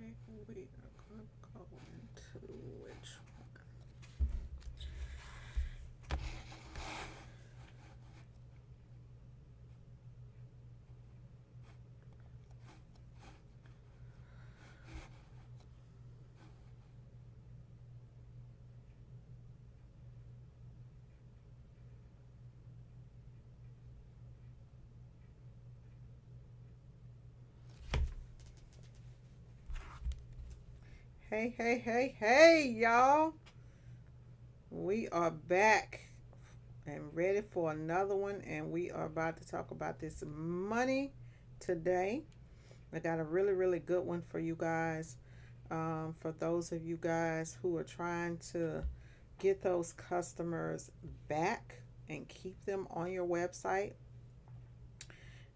we are going to go into which one? Hey, hey, hey, hey, y'all. We are back and ready for another one, and we are about to talk about this money today. I got a really, really good one for you guys. For those of you guys who are trying to get those customers back and keep them on your website,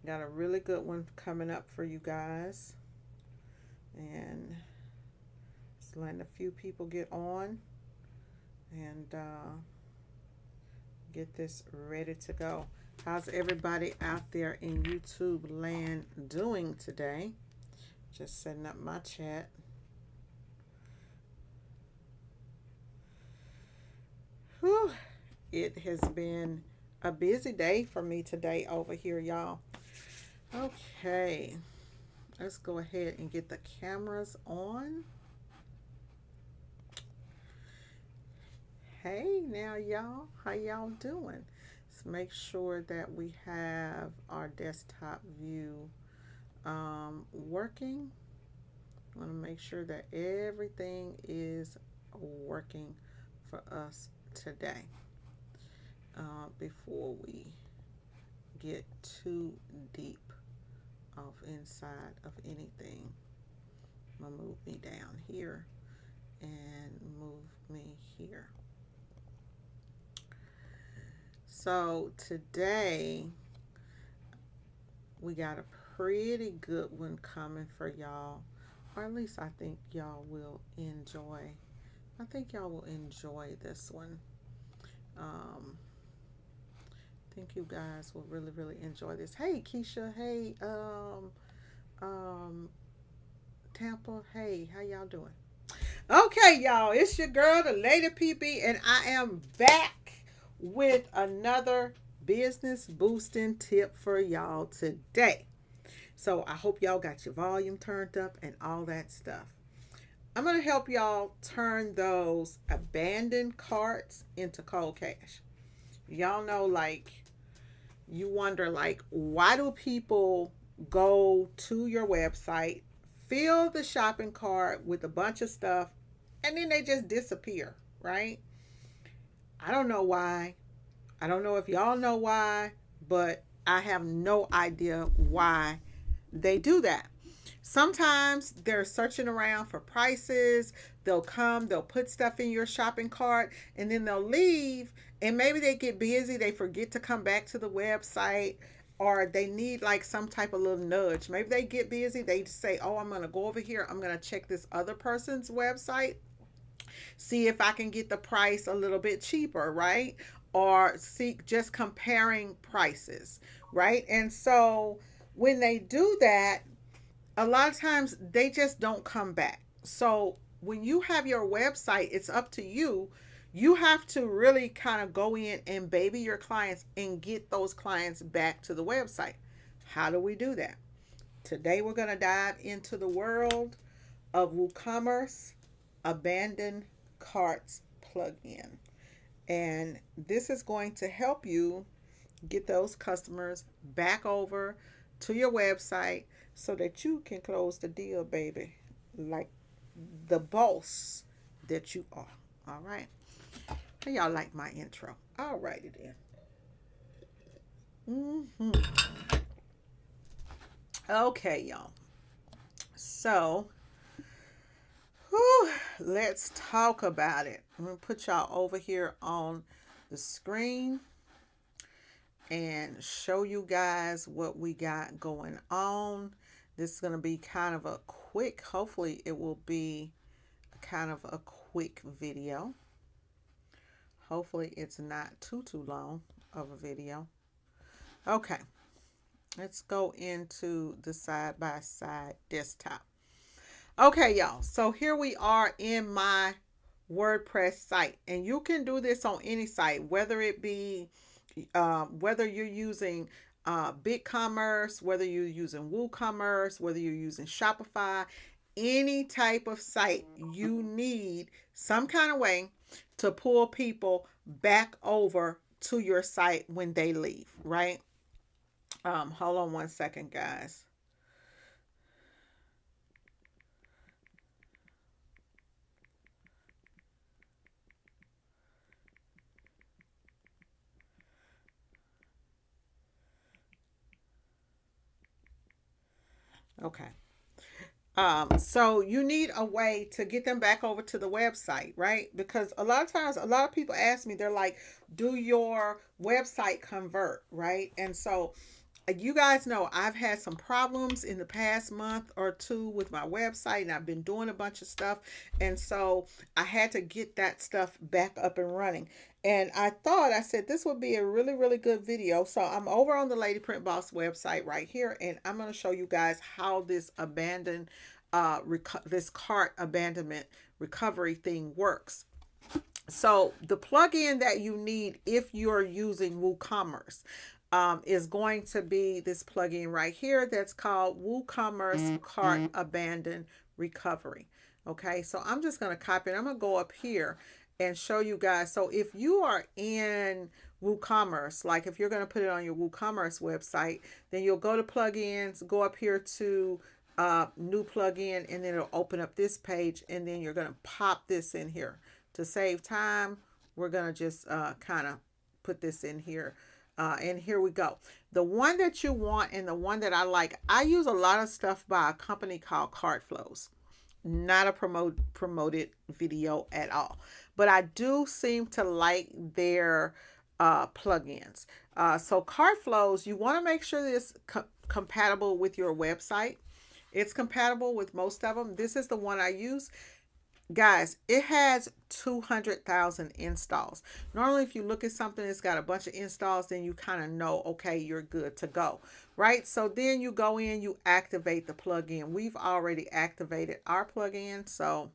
got a really good one coming up for you guys. And just letting a few people get on and get this ready to go. How's everybody out there in YouTube land doing today? Just setting up my chat. Whew. It has been a busy day for me today over here, y'all. Okay, let's go ahead and get the cameras on. Hey now, y'all, how y'all doing? Let's make sure that we have our desktop view working. I want to make sure that everything is working for us today before we get too deep off inside of anything. I'm gonna move me down here and move me here. So today we got a pretty good one coming for y'all, or at least I think y'all will enjoy. I think y'all will enjoy this one. I think you guys will really, really enjoy this. Hey, Keisha. Hey, um, Tampa. Hey, how y'all doing? Okay, y'all. It's your girl, the Lady PB, and I am back with another business boosting tip for y'all today. So I hope y'all got your volume turned up and all that stuff. I'm going to help y'all turn those abandoned carts into cold cash. Y'all know, like, you wonder, like, why do people go to your website, fill the shopping cart with a bunch of stuff, and then they just disappear, right? I don't know why. I don't know if y'all know why, but I have no idea why they do that. Sometimes they're searching around for prices. They'll come, they'll put stuff in your shopping cart, and then they'll leave. And maybe they get busy, they forget to come back to the website, or they need like some type of little nudge. Maybe they get busy, they just say, oh, I'm going to go over here, I'm going to check this other person's website, see if I can get the price a little bit cheaper, right? Or seek just comparing prices, right? And so when they do that, a lot of times they just don't come back. So when you have your website, it's up to you. You have to really kind of go in and baby your clients and get those clients back to the website. How do we do that? Today we're going to dive into the world of WooCommerce abandoned carts plugin. And this is going to help you get those customers back over to your website so that you can close the deal, baby, like the boss that you are. All right. How y'all like my intro? All righty then. Okay, y'all. So, whew, let's talk about it. I'm going to put y'all over here on the screen and show you guys what we got going on. This is going to be kind of a quick, hopefully it will be kind of a quick video. Hopefully it's not too long of a video. Okay, let's go into the side by side desktop. Okay, y'all. So here we are in my WordPress site, and you can do this on any site, whether it be whether you're using BigCommerce, whether you're using WooCommerce, whether you're using Shopify, any type of site, you need some kind of way to pull people back over to your site when they leave, right? Hold on one second, guys. Okay. So you need a way to get them back over to the website, right? Because a lot of times, a lot of people ask me, they're like, do your website convert, right? And so you guys know I've had some problems in the past month or two with my website, and I've been doing a bunch of stuff. And so I had to get that stuff back up and running. And I said this would be a really, really good video. So I'm over on the Lady Print Boss website right here, and I'm going to show you guys how this this cart abandonment recovery thing works. So the plugin that you need if you're using WooCommerce is going to be this plugin right here that's called WooCommerce Cart Abandon Recovery. Okay, so I'm just going to copy it. I'm going to go up here and show you guys. So if you are in WooCommerce, like if you're going to put it on your WooCommerce website, then you'll go to plugins, go up here to new plugin, and then it'll open up this page, and then you're going to pop this in here. To save time, we're going to just kind of put this in here. And here we go. The one that you want and the one that I like, I use a lot of stuff by a company called CartFlows. Not a promoted video at all. But I do seem to like their plugins. So CartFlows, you want to make sure that it's compatible with your website. It's compatible with most of them. This is the one I use. Guys, it has 200,000 installs. Normally, if you look at something that's got a bunch of installs, then you kind of know, okay, you're good to go, right? So then you go in, you activate the plugin. We've already activated our plugin, so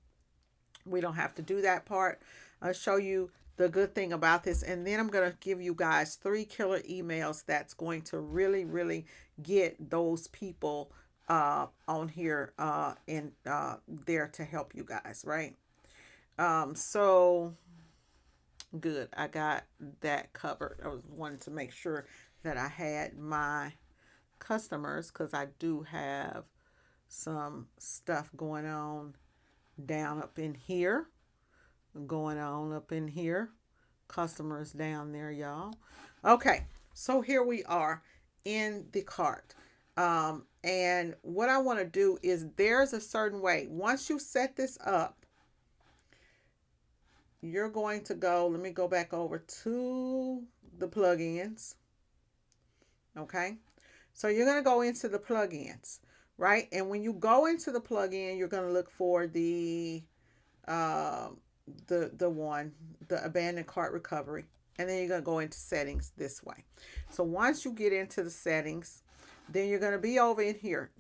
we don't have to do that part. I'll show you the good thing about this, and then I'm going to give you guys 3 killer emails that's going to really, really get those people on here and there to help you guys, right? So good, I got that covered. I was wanting to make sure that I had my customers, because I do have some stuff going on down up in here, customers down there, y'all. Okay, so here we are in the cart. And what I want to do is, there's a certain way. Once you set this up, you're going to go, let me go back over to the plugins. Okay. So you're going to go into the plugins, right? And when you go into the plugin, you're going to look for the abandoned cart recovery. And then you're going to go into settings this way. So once you get into the settings, then you're going to be over in here.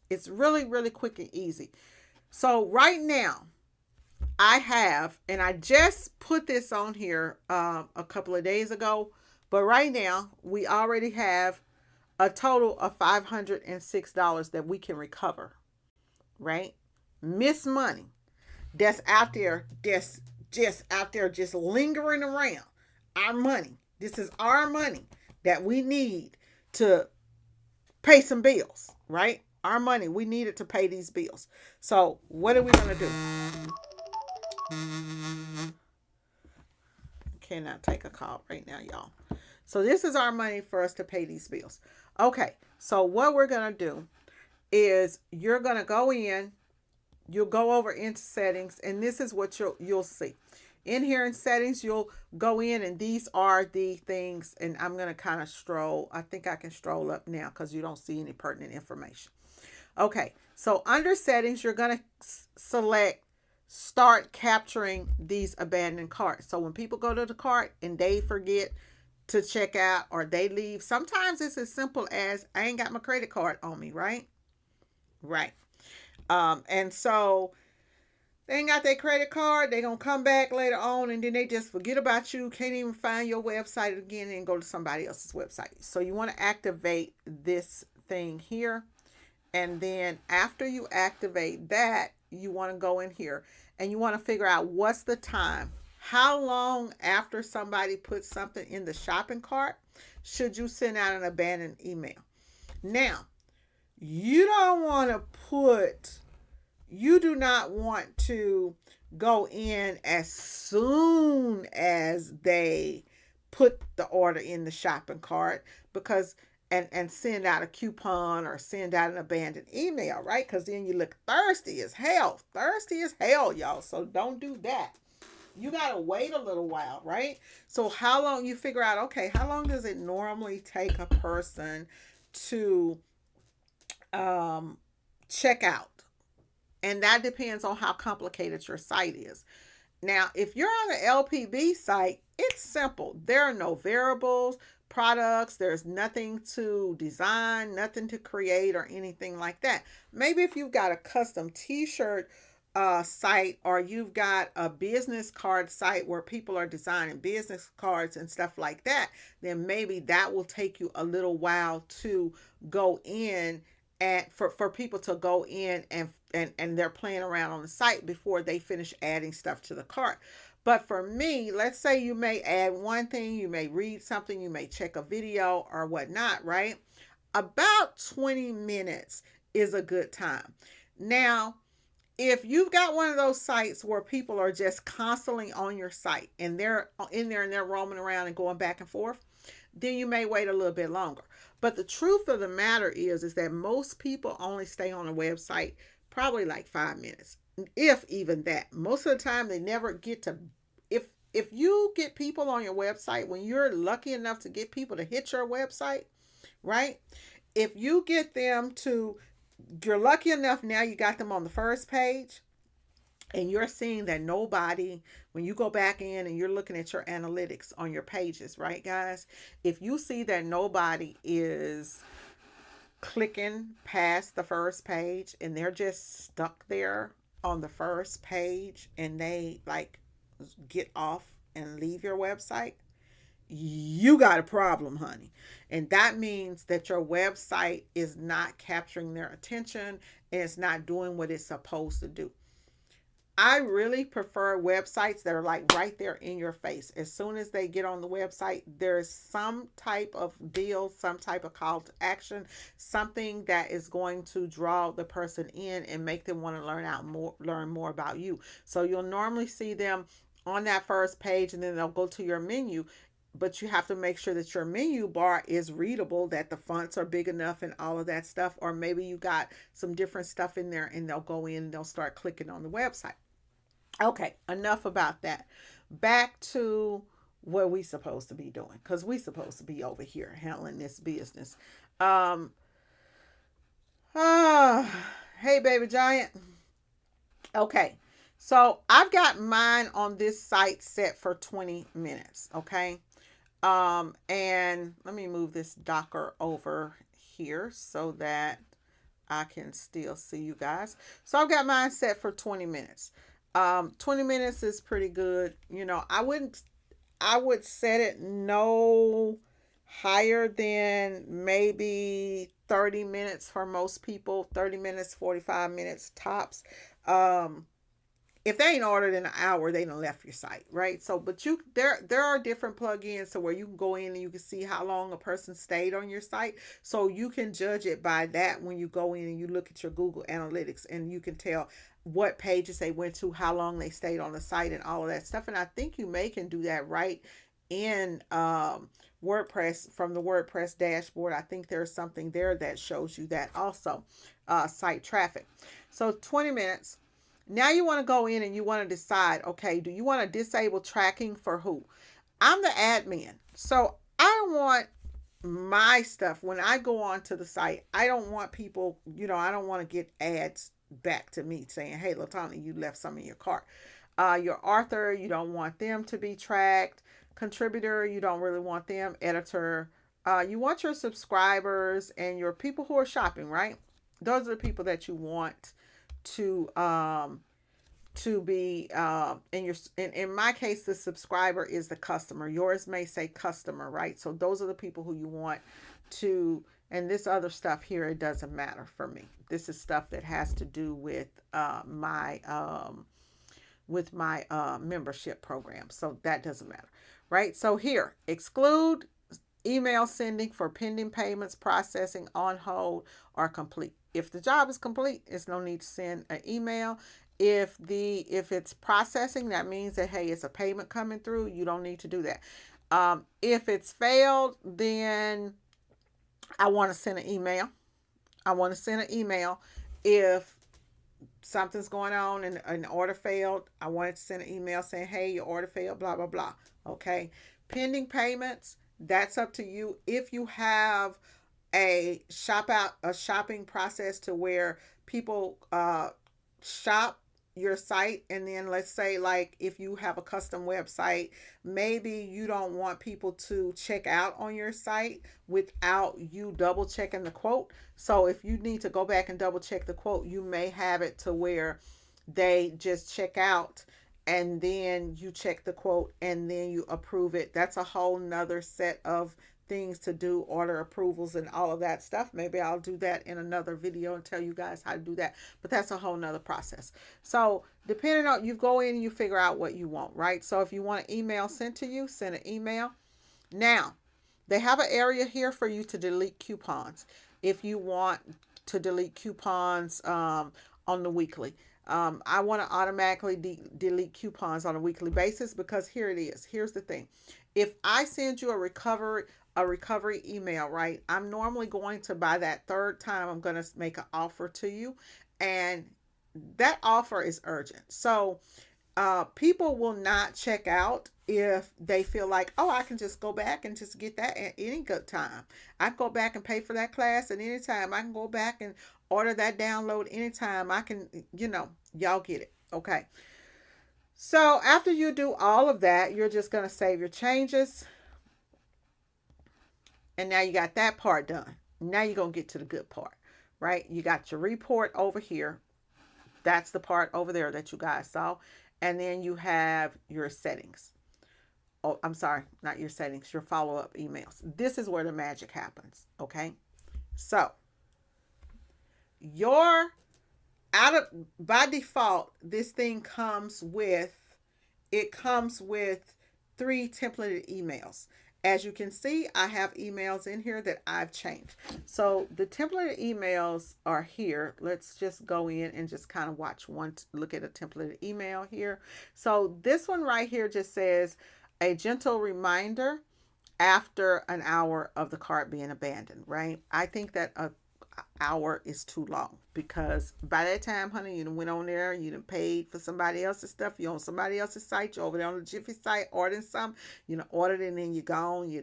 It's really, really quick and easy. So right now, and I just put this on here a couple of days ago, but right now we already have a total of $506 that we can recover, right? Missed money that's out there, just lingering around. Our money. This is our money that we need to pay some bills, right? Our money, we needed to pay these bills. So what are we going to do? Cannot take a call right now, y'all. So this is our money for us to pay these bills. Okay, so what we're going to do is, you're going to go in, you'll go over into settings, and this is what you'll see. In here in settings, you'll go in, and these are the things, and I'm going to kind of stroll. I think I can stroll up now because you don't see any pertinent information. Okay, so under settings, you're going to select start capturing these abandoned carts. So when people go to the cart and they forget to check out or they leave, sometimes it's as simple as, I ain't got my credit card on me, right? Right. And so they ain't got their credit card. They gonna come back later on, and then they just forget about you. Can't even find your website again and go to somebody else's website. So you want to activate this thing here, and then after you activate that, you want to go in here and you want to figure out what's the time. How long after somebody puts something in the shopping cart should you send out an abandoned email? Now, you don't want to put you do not want to go in as soon as they put the order in the shopping cart, because and send out a coupon or send out an abandoned email, right? Because then you look thirsty as hell, y'all. So don't do that. You gotta wait a little while, right? So how long you figure out? Okay, how long does it normally take a person to check out? And that depends on how complicated your site is. Now, if you're on the LPB site, it's simple. There are no variables, products, there's nothing to design, nothing to create, or anything like that. Maybe if you've got a custom t-shirt site, or you've got a business card site where people are designing business cards and stuff like that, then maybe that will take you a little while to go in, and for people to go in and they're playing around on the site before they finish adding stuff to the cart. But for me, let's say you may add one thing, you may read something, you may check a video or whatnot, right? About 20 minutes is a good time. Now, if you've got one of those sites where people are just constantly on your site and they're in there and they're roaming around and going back and forth, then you may wait a little bit longer. But the truth of the matter is that most people only stay on a website probably like 5 minutes, if even that. Most of the time they never get to, if you get people on your website, when you're lucky enough to get people to hit your website, right? If you get them to, you're lucky enough, now you got them on the first page, and you're seeing that nobody, when you go back in and you're looking at your analytics on your pages, right, guys? If you see that nobody is clicking past the first page and they're just stuck there on the first page and they like get off and leave your website, you got a problem, honey. And that means that your website is not capturing their attention and it's not doing what it's supposed to do. I really prefer websites that are like right there in your face. As soon as they get on the website, there's some type of deal, some type of call to action, something that is going to draw the person in and make them want to learn more about you. So you'll normally see them on that first page and then they'll go to your menu, but you have to make sure that your menu bar is readable, that the fonts are big enough and all of that stuff. Or maybe you got some different stuff in there and they'll go in and they'll start clicking on the website. Okay, enough about that. Back to what we supposed to be doing, because we supposed to be over here handling this business. Um, hey, baby giant. Okay, so I've got mine on this site set for 20 minutes. Okay, and let me move this Docker over here so that I can still see you guys. So I've got mine set for 20 minutes. 20 minutes is pretty good. You know, I would set it no higher than maybe 30 minutes for most people, 30 minutes, 45 minutes tops. If they ain't ordered in an hour, they done left your site, right? So, but there are different plugins so where you can go in and you can see how long a person stayed on your site. So you can judge it by that when you go in and you look at your Google Analytics, and you can tell what pages they went to, how long they stayed on the site, and all of that stuff. And I think you can do that right in WordPress, from the WordPress dashboard. I think there's something there that shows you that also, site traffic. So 20 minutes. Now you want to go in and you want to decide, okay, do you want to disable tracking for who? I'm the admin. So I don't want my stuff, when I go onto the site, I don't want people, I don't want to get ads back to me saying, hey, Latanya, you left some in your cart. Your author, you don't want them to be tracked. Contributor, you don't really want them. Editor, you want your subscribers and your people who are shopping, right? Those are the people that you want to be in my case, the subscriber is the customer. Yours may say customer, right? So those are the people who you want to. And this other stuff here, it doesn't matter for me. This is stuff that has to do with my membership program, so that doesn't matter, right? So here, exclude email sending for pending payments, processing, on hold, or complete. If the job is complete, it's no need to send an email. If it's processing, that means that, hey, it's a payment coming through. You don't need to do that. If it's failed, then I want to send an email. I want to send an email. If something's going on and an order failed, I wanted to send an email saying, hey, your order failed, blah, blah, blah. Okay. Pending payments, that's up to you. If you have a shopping process to where people shop your site, and then let's say, like, if you have a custom website, maybe you don't want people to check out on your site without you double checking the quote. So if you need to go back and double check the quote, you may have it to where they just check out and then you check the quote and then you approve it. That's a whole nother set of things to do, order approvals and all of that stuff. Maybe I'll do that in another video and tell you guys how to do that, but that's a whole nother process. So depending on, you go in and you figure out what you want, right? So if you want an email sent to you, send an email. Now they have an area here for you to delete coupons. If you want to delete coupons on the weekly, I want to automatically delete coupons on a weekly basis, because here it is. Here's the thing. If I send you a recovery email, right, I'm normally going to, by that third time, I'm going to make an offer to you, and that offer is urgent. So people will not check out if they feel like, oh, I can just go back and just get that at any good time. I can go back and pay for that class at any time. I can go back and order that download anytime. I can, y'all get it. Okay. So after you do all of that, you're just going to save your changes. And now you got that part done. Now you're going to get to the good part, right? You got your report over here. That's the part over there that you guys saw. And then you have your settings. Oh, I'm sorry, not your settings, your follow-up emails. This is where the magic happens, okay? So, by default, this thing comes with 3 templated emails. As you can see, I have emails in here that I've changed. So the templated emails are here. Let's just go in and just kind of look at a templated email here. So this one right here just says, a gentle reminder after an hour of the cart being abandoned, right? I think that a hour is too long, because by that time, honey, you done went on there, you done paid for somebody else's stuff, you on somebody else's site, you over there on the Jiffy site ordering something, ordered it and then you're gone.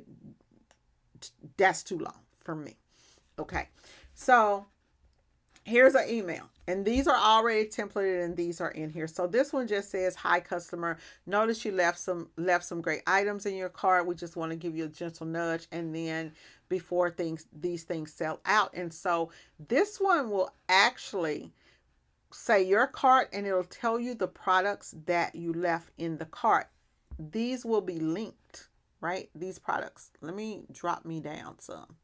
That's too long for me. Okay, so here's an email, and these are already templated and these are in here. So this one just says, hi customer, notice you left some great items in your cart. We just want to give you a gentle nudge, and then before these things sell out. And so this one will actually say your cart, and it'll tell you the products that you left in the cart. These will be linked, right? These products. Let me drop me down some,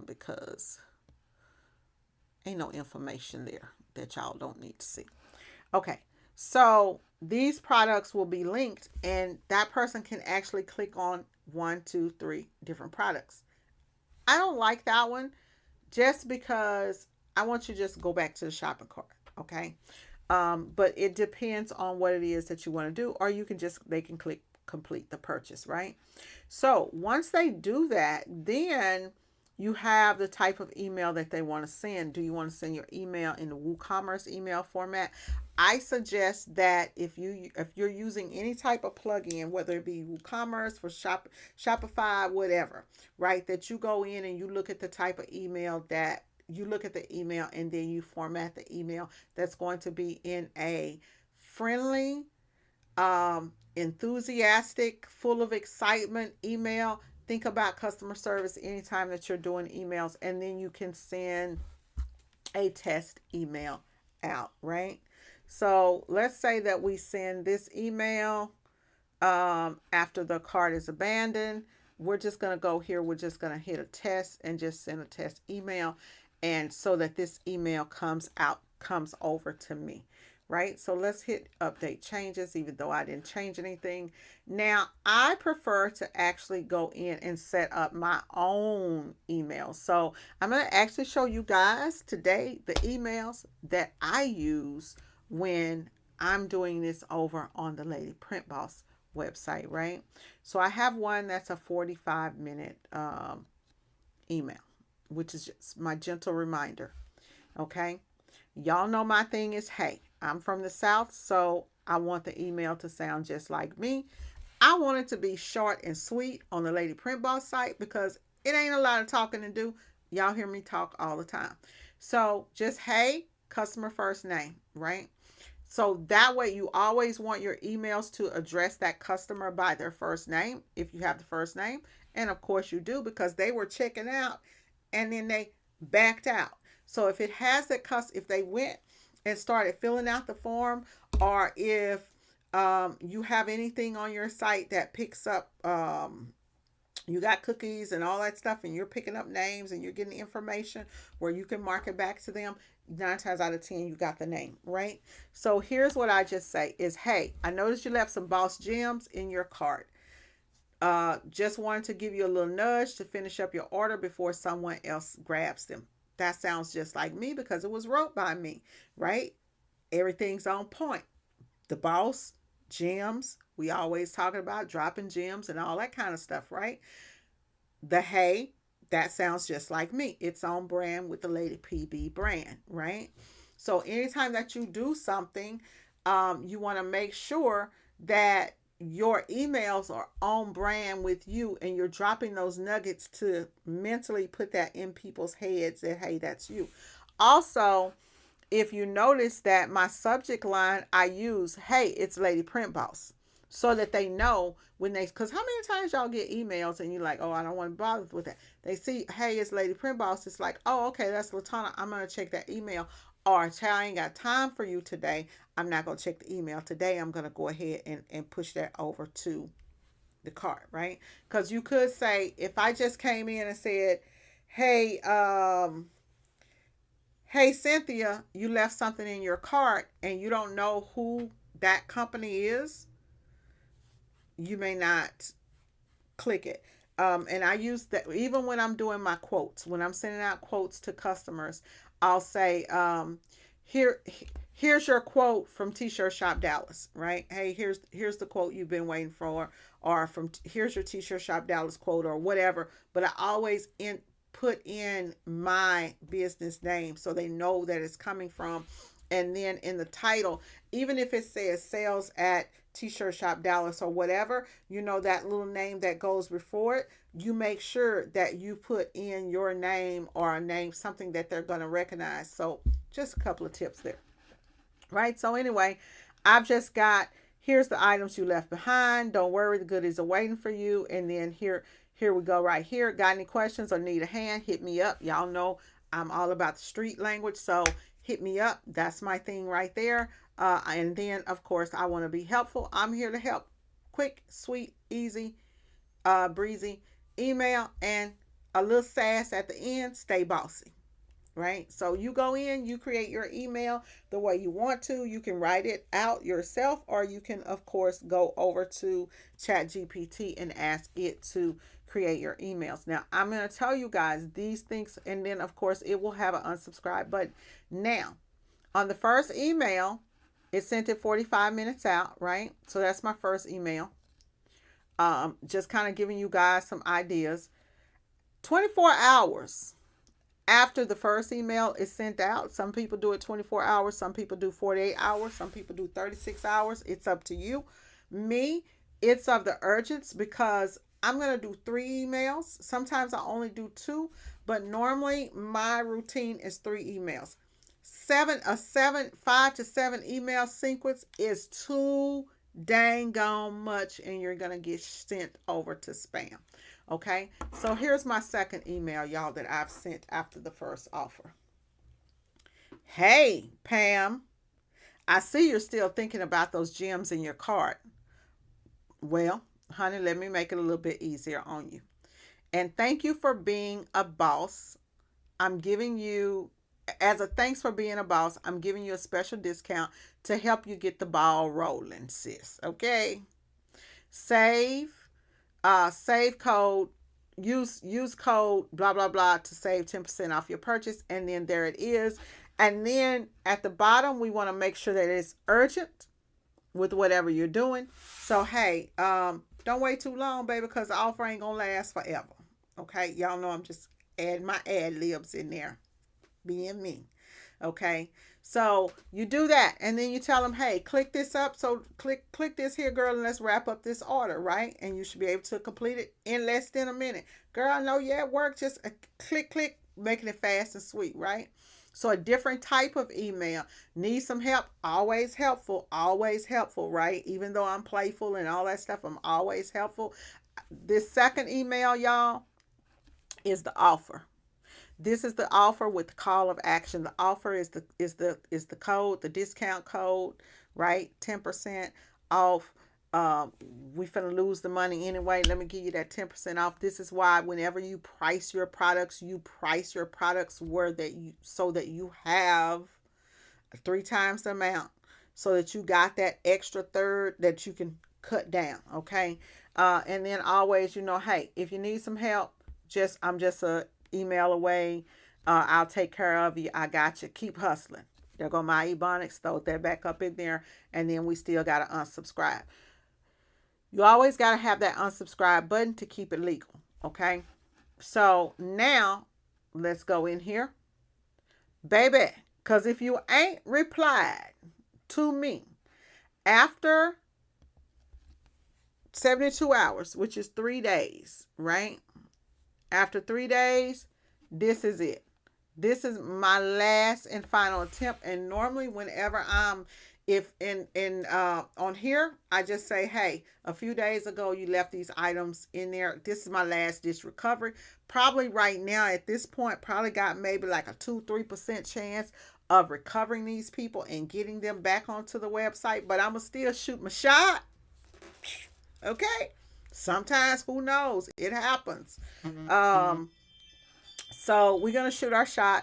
because ain't no information there that y'all don't need to see. Okay, so these products will be linked, and that person can actually click on 1, 2, 3 different products. I don't like that one, just because I want you to just go back to the shopping cart. Okay, but it depends on what it is that you want to do, or they can click complete the purchase, right? So once they do that, then you have the type of email that they want to send. Do you want to send your email in the WooCommerce email format? I suggest that if you're using any type of plugin, whether it be WooCommerce for Shopify, whatever, right, that you go in and you look at the type of email that you look at the email, and then you format the email that's going to be in a friendly, enthusiastic, full of excitement email. Think about customer service anytime that you're doing emails, and then you can send a test email out, right? So let's say that we send this email after the cart is abandoned. We're just going to go here. We're just going to hit a test and just send a test email. And so that this email comes over to me, right? So let's hit update changes, even though I didn't change anything. Now, I prefer to actually go in and set up my own email. So I'm going to actually show you guys today the emails that I use when I'm doing this over on the Lady Print Boss website, right? So I have one that's a 45-minute email, which is just my gentle reminder. Okay. Y'all know my thing is, hey, I'm from the South, so I want the email to sound just like me. I want it to be short and sweet on the Lady Print Boss site because it ain't a lot of talking to do. Y'all hear me talk all the time. So just, hey, customer first name, right? So that way you always want your emails to address that customer by their first name, if you have the first name. And of course you do, because they were checking out and then they backed out. So if it has that if they went and started filling out the form, or if you have anything on your site that picks up, you got cookies and all that stuff, and you're picking up names and you're getting information where you can mark it back to them, 9 times out of 10 you got the name, right? So here's what I just say is, hey, I noticed you left some Boss Gems in your cart. Just wanted to give you a little nudge to finish up your order before someone else grabs them. That sounds just like me because it was wrote by me, right? Everything's on point. The Boss Gems, we always talking about dropping gems and all that kind of stuff, right? The hey, that sounds just like me. It's on brand with the Lady PB brand, right? So anytime that you do something, you want to make sure that your emails are on brand with you, and you're dropping those nuggets to mentally put that in people's heads that, hey, that's you. Also, if you notice that my subject line, I use, hey, it's Lady Print Boss, so that they know when they, because how many times y'all get emails and you're like, oh, I don't want to bother with that. They see, hey, it's Lady Print Boss. It's like, oh, okay, that's Latana. I'm going to check that email. Or, I ain't got time for you today. I'm not going to check the email today. I'm going to go ahead and push that over to the cart, right? Because you could say, if I just came in and said, hey, hey, Cynthia, you left something in your cart and you don't know who that company is, you may not click it. And I use that even when I'm doing my quotes, when I'm sending out quotes to customers, I'll say, here's your quote from T-Shirt Shop Dallas, right? Hey, here's the quote you've been waiting for, or from here's your T-Shirt Shop Dallas quote, or whatever. But I always put in my business name so they know that it's coming from. And then in the title, even if it says sales at T-Shirt Shop Dallas or whatever, you know, that little name that goes before it, you make sure that you put in your name, or a name, something that they're going to recognize. So just a couple of tips there, right? So anyway, I've just got, here's the items you left behind. Don't worry, the goodies are waiting for you. And then here we go right here. Got any questions or need a hand? Hit me up. Y'all know I'm all about the street language, so hit me up. That's my thing right there. And then, of course, I want to be helpful. I'm here to help. Quick, sweet, easy, breezy email, and a little sass at the end. Stay bossy, right? So you go in, you create your email the way you want to. You can write it out yourself, or you can, of course, go over to ChatGPT and ask it to create your emails. Now, I'm going to tell you guys these things, and then, of course, it will have an unsubscribe button. Now, on the first email, it sent it 45 minutes out, right? So that's my first email. Just kind of giving you guys some ideas. 24 hours after the first email is sent out. Some people do it 24 hours. Some people do 48 hours. Some people do 36 hours. It's up to you. Me, it's of the urgence, because I'm going to do 3 emails. Sometimes I only do 2, but normally my routine is 3 emails. 5 to 7 email sequence is too dang on much, and you're going to get sent over to spam. Okay, so here's my second email, y'all, that I've sent after the first offer. Hey, Pam, I see you're still thinking about those gems in your cart. Well, honey, let me make it a little bit easier on you. And thank you for being a boss. I'm giving you, as a thanks for being a boss, I'm giving you a special discount to help you get the ball rolling, sis. Okay? Save, save code, use code blah blah blah to save 10% off your purchase, and then there it is. And then at the bottom, we want to make sure that it's urgent with whatever you're doing. So hey, don't wait too long, baby, because the offer ain't gonna last forever. Okay, y'all know I'm just adding my ad libs in there, being me. Okay, so you do that, and then you tell them, hey, click this up. So click this here, girl, and let's wrap up this order, right? And you should be able to complete it in less than a minute. Girl, I know you're at work. Just click, making it fast and sweet, right? So a different type of email. Need some help? Always helpful, right? Even though I'm playful and all that stuff, I'm always helpful. This second email, y'all, is the offer. This is the offer with the call of action. The offer is the code, the discount code, right? 10% off. We finna lose the money anyway. Let me give you that 10% off. This is why whenever you price your products where that you so that you have 3 times the amount, so that you got that extra third that you can cut down. Okay. And then always, hey, if you need some help, I'm just a email away. I'll take care of you. I got you. Keep hustling. There go my Ebonics. Throw that back up in there. And then we still got to unsubscribe. You always got to have that unsubscribe button to keep it legal. Okay. So now let's go in here. Baby, because if you ain't replied to me after 72 hours, which is 3 days, right? After 3 days, this is it. This is my last and final attempt. And normally, whenever I'm if in on here, I just say, hey, a few days ago you left these items in there. This is my last ditch recovery. Probably right now at this point, probably got maybe like a 2-3% chance of recovering these people and getting them back onto the website. But I'm gonna still shoot my shot. Okay. Sometimes, who knows? It happens. So we're gonna shoot our shot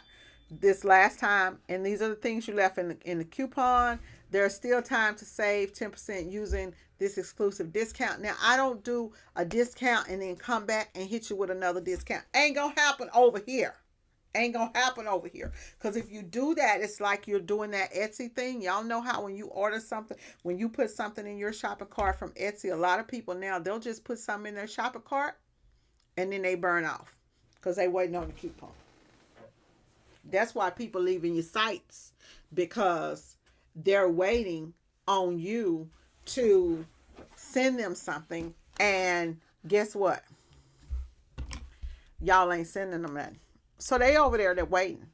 this last time, and these are the things you left in the coupon. There's still time to save 10% using this exclusive discount. Now, I don't do a discount and then come back and hit you with another discount. Ain't gonna happen over here. Ain't gonna happen over here. Because if you do that, it's like you're doing that Etsy thing. Y'all know how when you order something, when you put something in your shopping cart from Etsy, a lot of people now, they'll just put something in their shopping cart and then they burn off because they waiting on the coupon. That's why people leaving your sites, because they're waiting on you to send them something, and guess what? Y'all ain't sending them that. So they over there, they're waiting.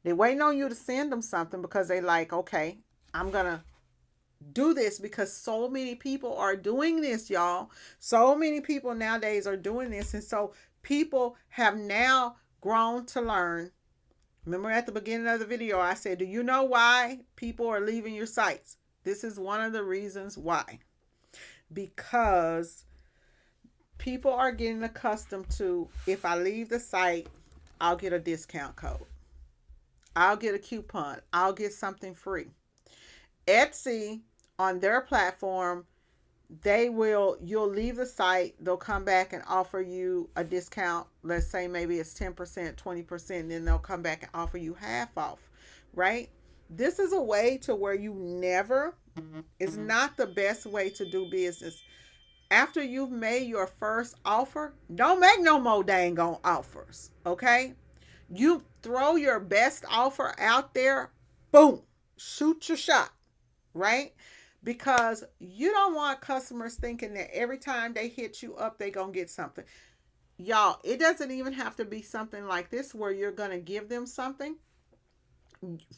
They're waiting on you to send them something because they like, okay, I'm gonna do this because so many people are doing this, y'all. So many people nowadays are doing this, and so people have now grown to learn. Remember at the beginning of the video, I said, do you know why people are leaving your sites? This is one of the reasons why. Because people are getting accustomed to, if I leave the site, I'll get a discount code. I'll get a coupon. I'll get something free. Etsy, on their platform, you'll leave the site, they'll come back and offer you a discount. Let's say maybe it's 10%, 20%, then they'll come back and offer you half off, right? This is a way to where you never, it's not the best way to do business. After you've made your first offer, don't make no more dang on offers, okay? You throw your best offer out there, boom, shoot your shot, right? Because you don't want customers thinking that every time they hit you up, they're going to get something. Y'all, it doesn't even have to be something like this where you're going to give them something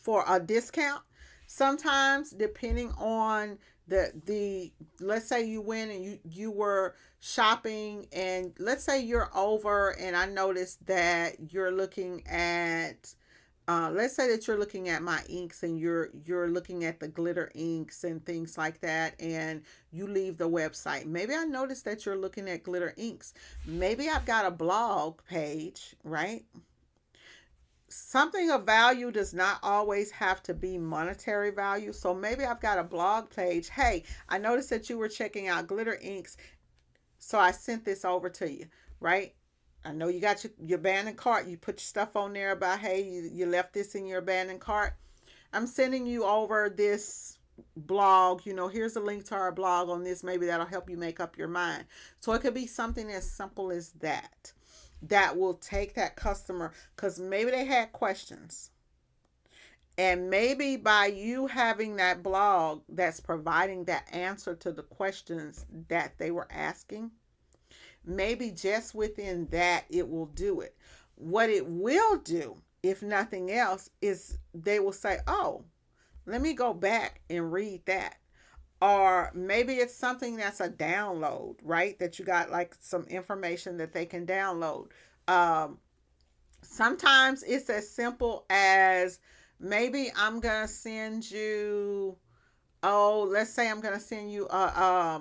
for a discount. Sometimes, depending on the let's say you went and you were shopping, and let's say you're over and I noticed that you're looking at let's say that you're looking at my inks and you're looking at the glitter inks and things like that, and you leave the website. Maybe I noticed that you're looking at glitter inks. Maybe I've got a blog page, right? Something of value does not always have to be monetary value. So maybe I've got a blog page. Hey, I noticed that you were checking out glitter inks, so I sent this over to you, right? I know you got your abandoned cart. You put your stuff on there about, hey, you left this in your abandoned cart. I'm sending you over this blog. Here's a link to our blog on this. Maybe that'll help you make up your mind. So it could be something as simple as that, that will take that customer, because maybe they had questions. And maybe by you having that blog that's providing that answer to the questions that they were asking, maybe just within that it will do it. What it will do, if nothing else, is they will say, oh, let me go back and read that. Or maybe it's something that's a download, right? That you got like some information that they can download. Um, Sometimes it's as simple as, maybe I'm gonna send you, oh, let's say I'm gonna send you a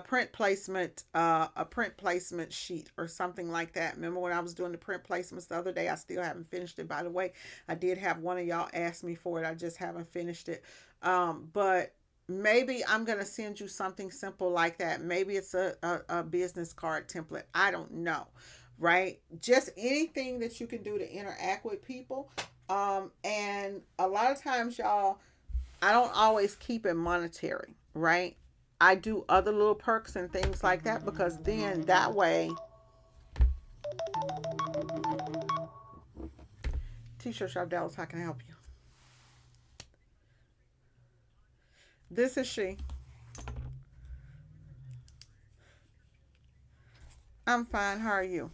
print placement sheet or something like that. Remember when I was doing the print placements the other day? I still haven't finished it, by the way. I did have one of y'all ask me for it. I just haven't finished it. But maybe I'm gonna send you something simple like that. Maybe it's a business card template. I don't know, right? Just anything that you can do to interact with people. And a lot of times, y'all, I don't always keep it monetary, right? I do other little perks and things like that, because then that way, T-shirt shop Dallas, how can I help you? This is she. I'm fine. How are you?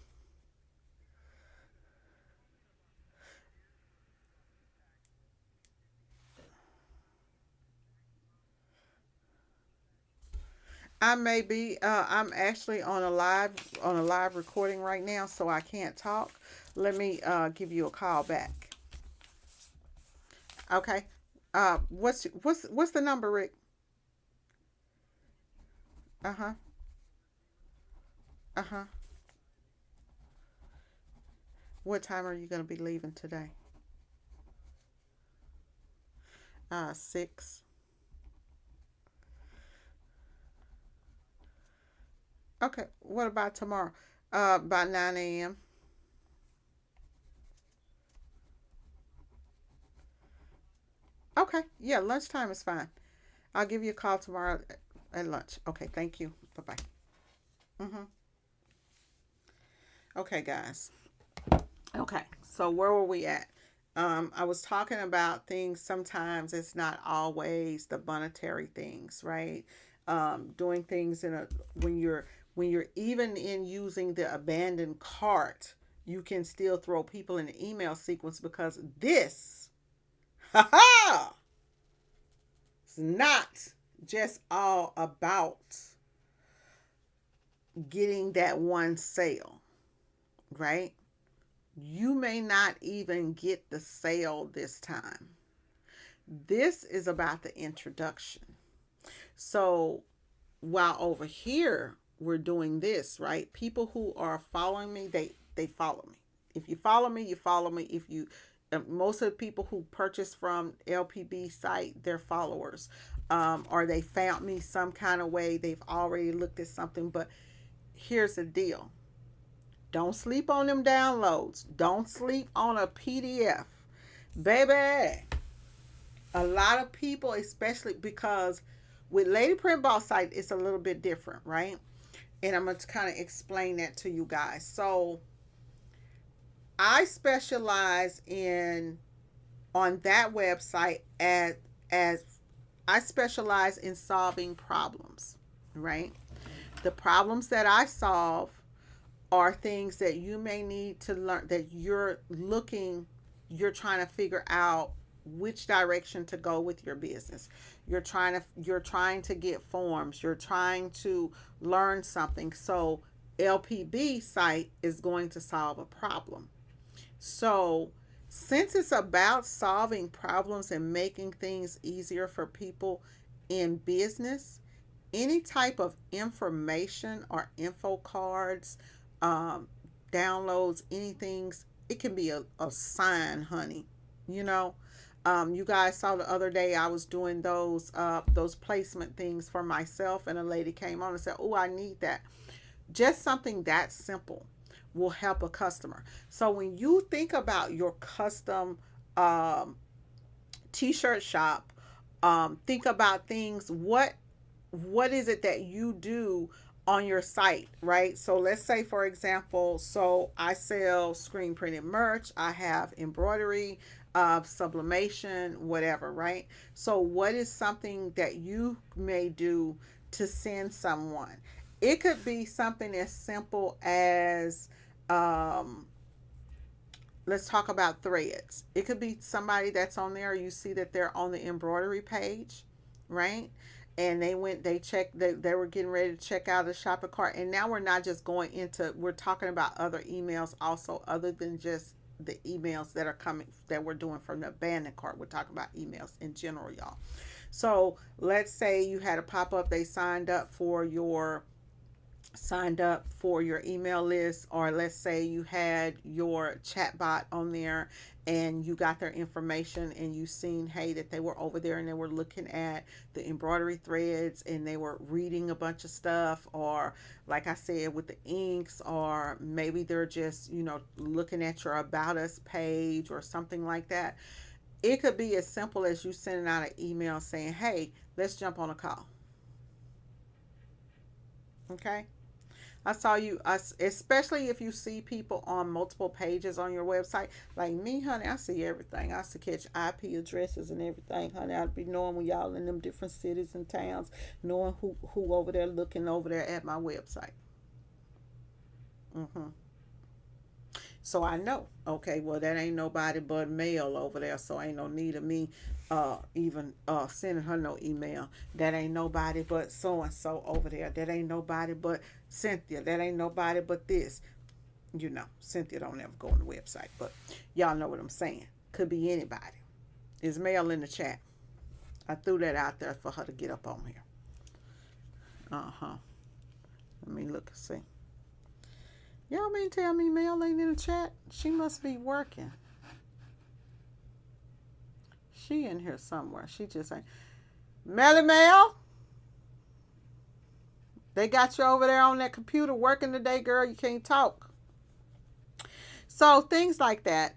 I may be. I'm actually on a live recording right now, so I can't talk. Let me give you a call back. Okay. What's the number, Rick? Uh huh. Uh huh. What time are you gonna be leaving today? 6. Okay. What about tomorrow? By 9 a.m. Okay. Yeah, lunchtime is fine. I'll give you a call tomorrow at lunch. Okay. Thank you. Bye bye. Mhm. Okay, guys. Okay. So where were we at? I was talking about things. Sometimes it's not always the monetary things, right? Doing things in a when you're even in using the abandoned cart, you can still throw people in the email sequence, because this, ha ha, it's not just all about getting that one sale, right? You may not even get the sale this time. This is about the introduction. So while over here we're doing this, right? People who are following me, they follow me. If you follow me, you follow me. If you Most of the people who purchase from LPB site, they're followers, or they found me some kind of way. They've already looked at something. But here's the deal: don't sleep on them downloads. Don't sleep on a PDF, baby. A lot of people, especially because with Lady Print Boss site, it's a little bit different, right? And I'm going to kind of explain that to you guys. So I specialize in on that website as I specialize in solving problems, right? The problems that I solve are things that you may need to learn, that you're trying to figure out which direction to go with your business. You're trying to get forms, you're trying to learn something. So LPB site is going to solve a problem. So Since it's about solving problems and making things easier for people in business, any type of information or info cards, um, downloads, anything, it can be a sign, honey. You know, you guys saw the other day I was doing those placement things for myself, and a lady came on and said, "Oh, I need that." Just something that simple will help a customer. So when you think about your custom um, t-shirt shop, think about things. What is it that you do on your site, right? So let's say, for example, so I sell screen printed merch, I have embroidery, sublimation, whatever, right? So what is something that you may do to send someone? It could be something as simple as, um, let's talk about threads. It could be somebody that's on there, you see that they're on the embroidery page, right? And they checked, they were getting ready to check out a shopping cart. And now we're not just going into, we're talking about other emails also, other than just the emails that are coming, that we're doing from the abandoned cart. We're talking about emails in general, y'all. So let's say you had a pop up, they signed up for your email list, or let's say you had your chatbot on there and you got their information and you seen, hey, that they were over there and they were looking at the embroidery threads and they were reading a bunch of stuff, or like I said, with the inks, or maybe they're just, looking at your about us page or something like that. It could be as simple as you sending out an email saying, hey, let's jump on a call. Okay. I saw you, especially if you see people on multiple pages on your website. Like me, honey, I see everything. I see catch IP addresses and everything, honey. I'd be knowing when y'all in them different cities and towns, knowing who over there looking over there at my website. Mm-hmm. So I know, okay, well, that ain't nobody but mail over there, so ain't no need of me even sending her no email. That ain't nobody but so and so over there. That ain't nobody but Cynthia. That ain't nobody but this. Cynthia don't ever go on the website, but y'all know what I'm saying. Could be anybody. Is mail in the chat. I threw that out there for her to get up on here. Uh-huh. Let me look and see. Y'all mean tell me Mel ain't in the chat? She must be working. She in here somewhere. She just ain't. Melly Mel, they got you over there on that computer working today, girl. You can't talk. So things like that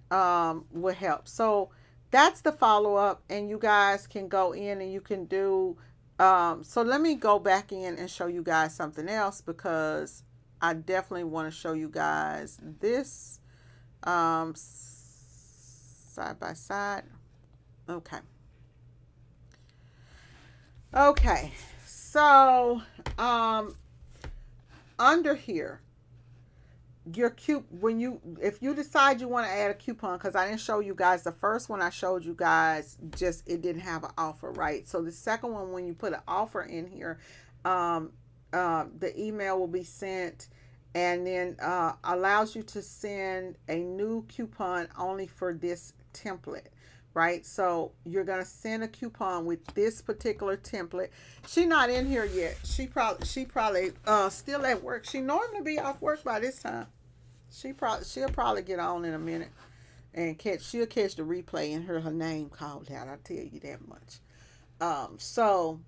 would help. So that's the follow up, and you guys can go in and you can do. So let me go back in and show you guys something else, because I definitely want to show you guys this side by side. Okay. Okay. So under here, your if you decide you want to add a coupon, because I didn't show you guys the first one I showed you guys, just it didn't have an offer, right? So the second one, when you put an offer in here, the email will be sent, and then allows you to send a new coupon only for this template, right? So you're gonna send a coupon with this particular template. She not in here yet. She probably still at work. She normally be off work by this time. She'll probably get on in a minute and she'll catch the replay and hear her name called out. I tell you that much. So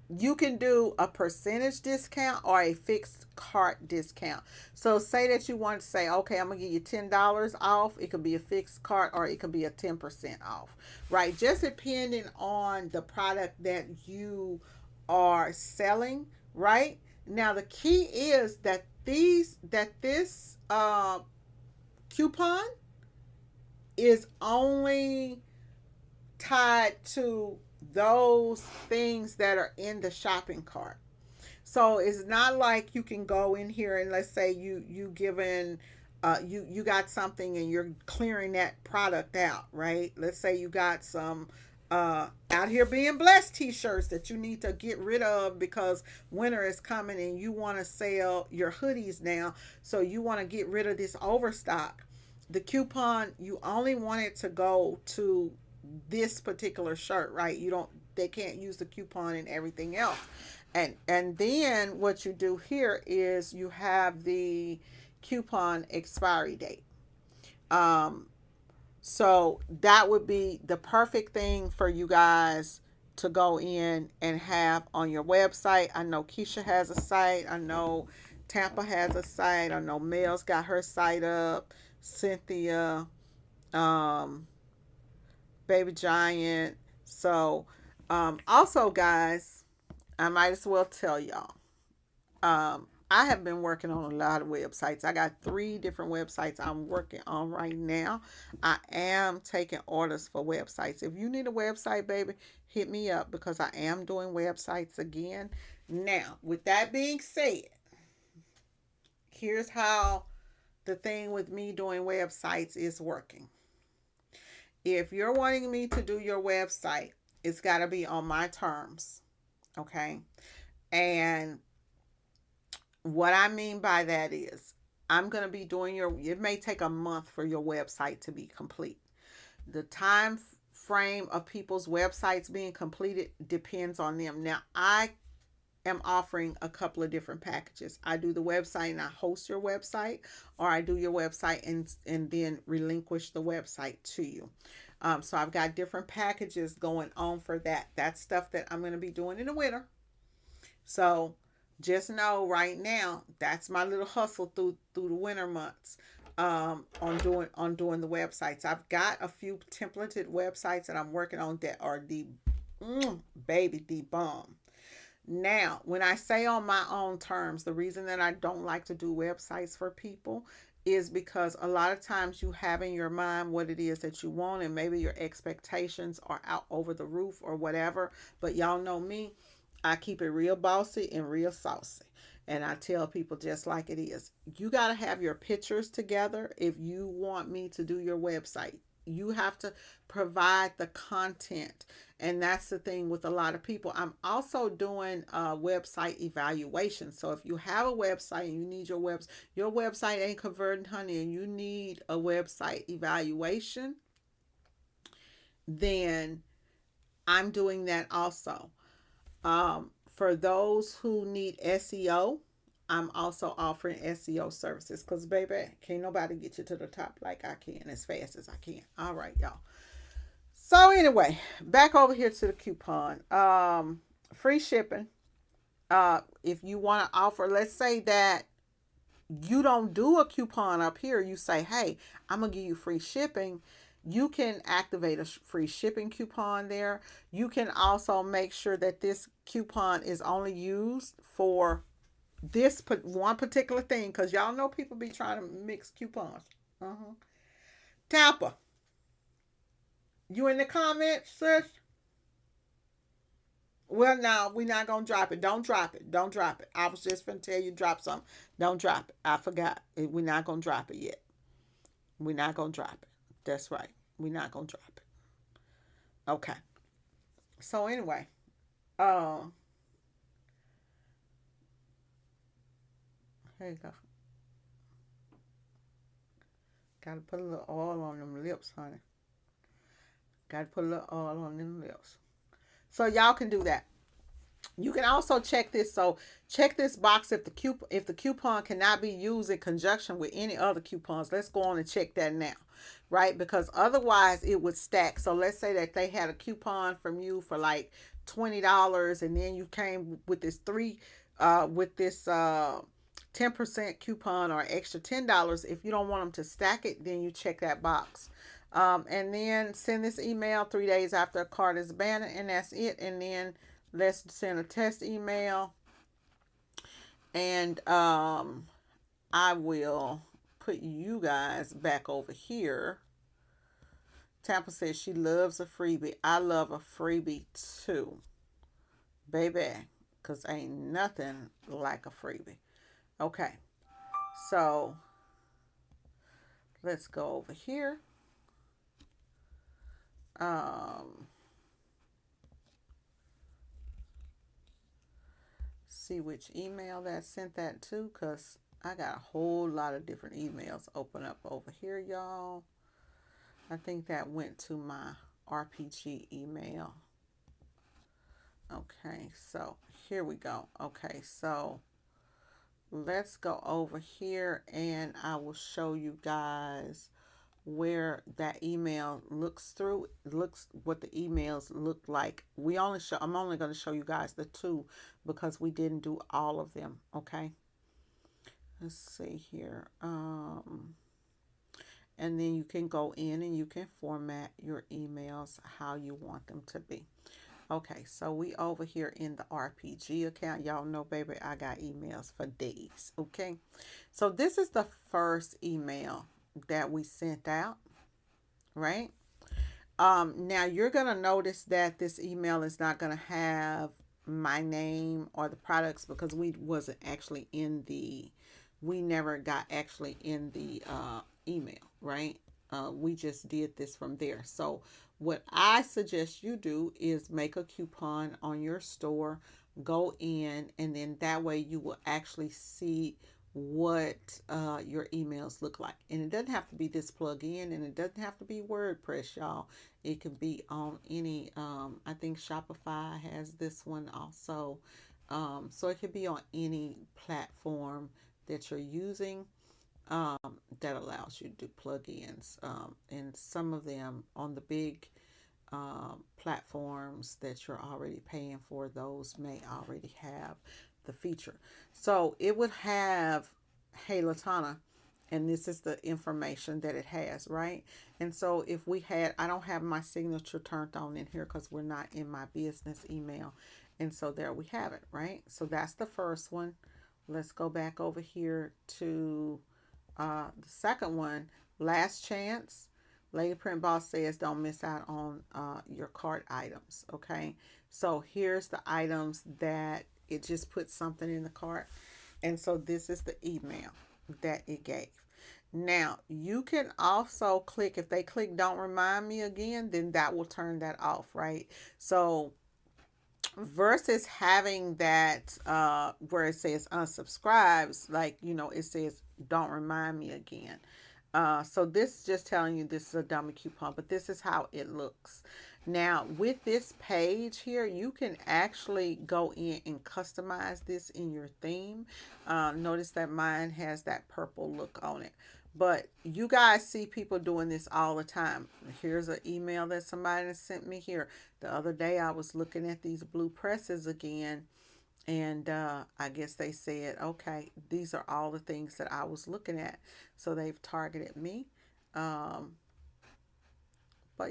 you can do a percentage discount or a fixed cart discount. So say that you want to say, okay, I'm gonna give you $10 off. It could be a fixed cart, or it could be a 10% off, right? Just depending on the product that you are selling, right? Now the key is that this coupon is only tied to those things that are in the shopping cart. So it's not like you can go in here and, let's say you given you got something and you're clearing that product out, right? Let's say you got some out here being blessed t-shirts that you need to get rid of because winter is coming and you want to sell your hoodies now, so you want to get rid of this overstock. the coupon, you only want it to go to this particular shirt, right? You don't, they can't use the coupon and everything else. And then what you do here is you have the coupon expiry date. Um, so that would be the perfect thing for you guys to go in and have on your website. I know Keisha has a site. I know Tampa has a site. I know Mel's got her site up. Cynthia, um, Baby Giant. So, also, guys, I might as well tell y'all. I have been working on a lot of websites. I got 3 different websites I'm working on right now. I am taking orders for websites. If you need a website, baby, hit me up because I am doing websites again. Now, with that being said, here's how the thing with me doing websites is working. If you're wanting me to do your website, it's got to be on my terms. Okay. And what I mean by that is I'm going to be doing it may take a month for your website to be complete. The time frame of people's websites being completed depends on them. Now, I am offering a couple of different packages. I do the website and I host your website, or I do your website and then relinquish the website to you. So I've got different packages going on for that. That's stuff that I'm going to be doing in the winter. So just know right now that's my little hustle through the winter months, on doing the websites. I've got a few templated websites that I'm working on that are the baby the bomb. Now, when I say on my own terms, the reason that I don't like to do websites for people is because a lot of times you have in your mind what it is that you want, and maybe your expectations are out over the roof or whatever. But y'all know me, I keep it real bossy and real saucy. And I tell people just like it is. You got to have your pictures together if you want me to do your website. You have to provide the content. And that's the thing with a lot of people. I'm also doing website evaluation. So if you have a website and you need your website ain't converting, honey, and you need a website evaluation, then I'm doing that also. For those who need SEO, I'm also offering SEO services because, baby, can't nobody get you to the top like I can as fast as I can. All right, y'all. So, anyway, back over here to the coupon. Free shipping. If you want to offer, let's say that you don't do a coupon up here, you say, hey, I'm going to give you free shipping. You can activate a free shipping coupon there. You can also make sure that this coupon is only used for this one particular thing, because y'all know people be trying to mix coupons. Tampa, you in the comments, sis? Well, no, we're not gonna drop it. Don't drop it. Don't drop it. I was just gonna tell you drop something. Don't drop it. I forgot. We're not gonna drop it yet. We're not gonna drop it. That's right. We're not gonna drop it. Okay. So anyway, um, here you go. Gotta put a little oil on them lips, honey. Gotta put a little oil on them lips. So y'all can do that. You can also check this. So check this box if the coupon cannot be used in conjunction with any other coupons. Let's go on and check that now, right? Because otherwise it would stack. So let's say that they had a coupon from you for like $20, and then you came with this 10% coupon or extra $10. If you don't want them to stack it, then you check that box. And then send this email 3 days after a cart is abandoned, and that's it. And then let's send a test email, and I will put you guys back over here. Tampa says she loves a freebie. I love a freebie too, baby, because ain't nothing like a freebie. Okay, so let's go over here. See which email that sent that to, because I got a whole lot of different emails open up over here, y'all. I think that went to my RPG email. Okay, so here we go. Okay, so let's go over here and I will show you guys where that email looks what the emails look like. I'm only going to show you guys the two because we didn't do all of them. Okay, let's see here. And then you can go in and you can format your emails how you want them to be. Okay, so we over here in the RPG account. Y'all know, baby, I got emails for days. Okay, so this is the first email that we sent out, right? Now you're gonna notice that this email is not gonna have my name or the products because we never got actually in the email, right? We just did this from there. So what I suggest you do is make a coupon on your store, go in, and then that way you will actually see what your emails look like. And it doesn't have to be this plug-in, and it doesn't have to be WordPress, y'all. It can be on any, I think Shopify has this one also. So it could be on any platform that you're using that allows you to do plugins. And some of them on the big platforms that you're already paying for, those may already have the feature. So it would have, hey, Latana, and this is the information that it has, right? And so if we had, I don't have my signature turned on in here because we're not in my business email. And so there we have it, right? So that's the first one. Let's go back over here to the second one, last chance. Lady Print Boss says don't miss out on your cart items. Okay, so here's the items that it just put something in the cart. And so this is the email that it gave. Now you can also click, if they click don't remind me again, then that will turn that off, right? So versus having that where it says unsubscribes, like, it says don't remind me again. So this is just telling you this is a dummy coupon, but this is how it looks. Now with this page here, you can actually go in and customize this in your theme. Notice that mine has that purple look on it. But you guys see people doing this all the time. Here's an email that somebody sent me here. The other day I was looking at these blue presses again. And I guess they said, okay, these are all the things that I was looking at. So they've targeted me. But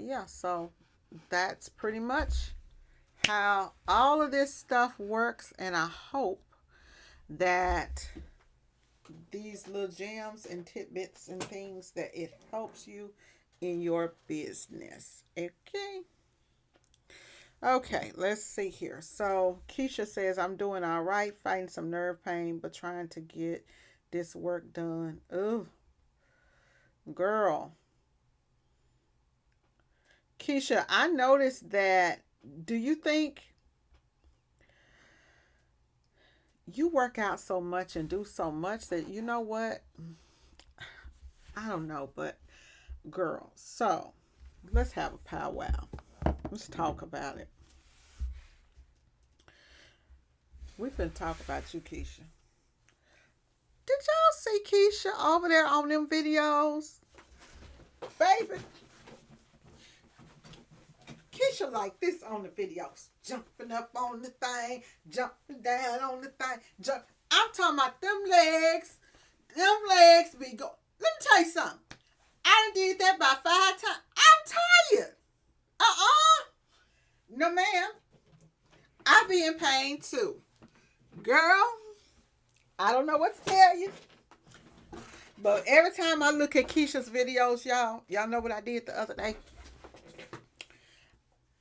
yeah, so that's pretty much how all of this stuff works. And I hope that these little gems and tidbits and things that it helps you in your business. Okay, let's see here. So Keisha says, I'm doing all right, fighting some nerve pain, but trying to get this work done. Ooh, girl. Keisha, I noticed that, do you think you work out so much and do so much that, you know what? I don't know, but girl, so let's have a powwow. Let's talk about it. We've been talking about you, Keisha. Did y'all see Keisha over there on them videos? Baby. Keisha like this on the videos. Jumping up on the thing, jumping down on the thing. I'm talking about them legs. Them legs be go. Let me tell you something. I done did that about 5 times. I'm tired. No, ma'am. I be in pain too. Girl, I don't know what to tell you. But every time I look at Keisha's videos, y'all know what I did the other day?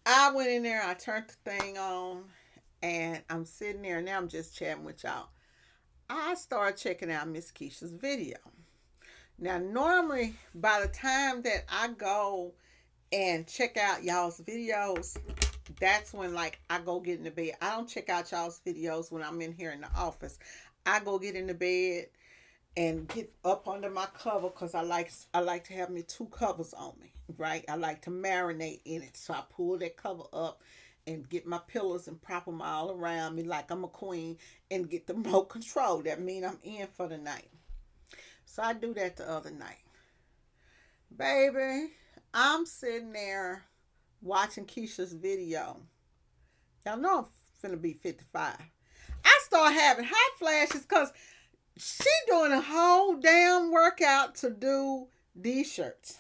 I went in there, I turned the thing on, and I'm sitting there. Now I'm just chatting with y'all. I started checking out Miss Keisha's video. Now, normally, by the time that I go and check out y'all's videos, that's when, like, I go get in the bed. I don't check out y'all's videos when I'm in here in the office. I go get in the bed, and get up under my cover because I like to have me two covers on me, right? I like to marinate in it. So I pull that cover up and get my pillows and prop them all around me like I'm a queen and get the remote control. That means I'm in for the night. So I do that the other night. Baby, I'm sitting there watching Keisha's video. Y'all know I'm finna be 55. I start having hot flashes because she doing a whole damn workout to do these shirts.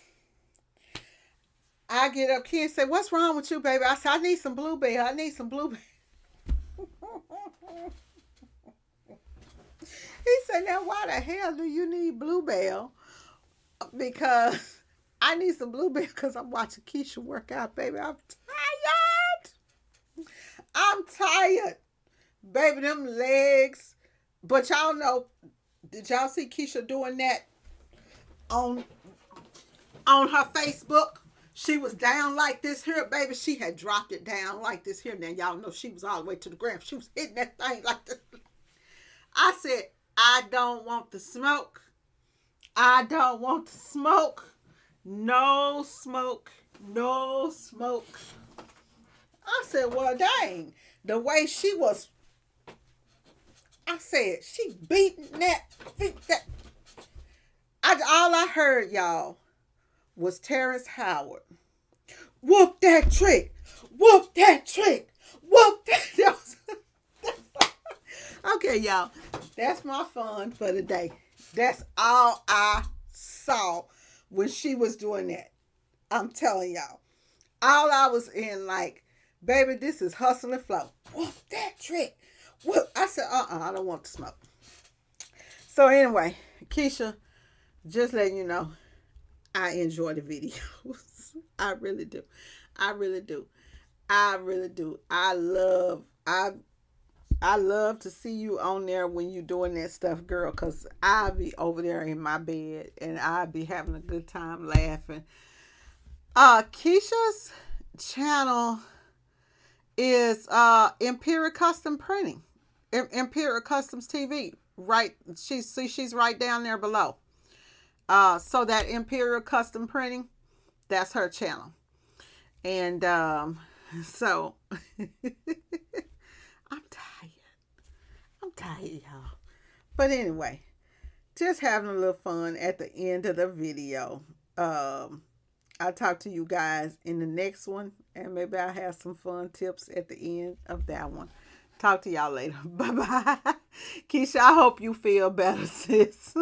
I get up, Ken say, "What's wrong with you, baby?" I said, "I need some Bluebell. I need some Bluebell." He said, "Now why the hell do you need Bluebell?" Because I need some Bluebell because I'm watching Keisha work out, baby. I'm tired. I'm tired. Baby, them legs. But y'all know, did y'all see Keisha doing that on her Facebook? She was down like this here, baby. She had dropped it down like this here. Now y'all know she was all the way to the ground. She was hitting that thing like this. I said, "I don't want the smoke. I don't want the smoke. No smoke. No smoke." I said, "Well, dang. The way she was," I said, "she beating that. All I heard, y'all, was Terrence Howard. Whoop that trick. Whoop that trick. Whoop that. Okay, y'all. That's my fun for the day. That's all I saw when she was doing that. I'm telling y'all. All I was in like, baby, this is hustle and flow. Whoop that trick. Whoop. I said, I don't want to smoke. So anyway, Keisha, just letting you know, I enjoy the videos. I really do. I really do. I really do. I love to see you on there when you doing that stuff, girl, because I'll be over there in my bed and I'll be having a good time laughing. Keisha's channel is Imperial Custom Printing. Imperial Customs TV. Right, she's right down there below. So that Imperial Custom Printing, that's her channel. And so I'm tired. I'm tired, y'all. But anyway, just having a little fun at the end of the video. I'll talk to you guys in the next one, and maybe I'll have some fun tips at the end of that one. Talk to y'all later. Bye-bye. Keisha, I hope you feel better, sis.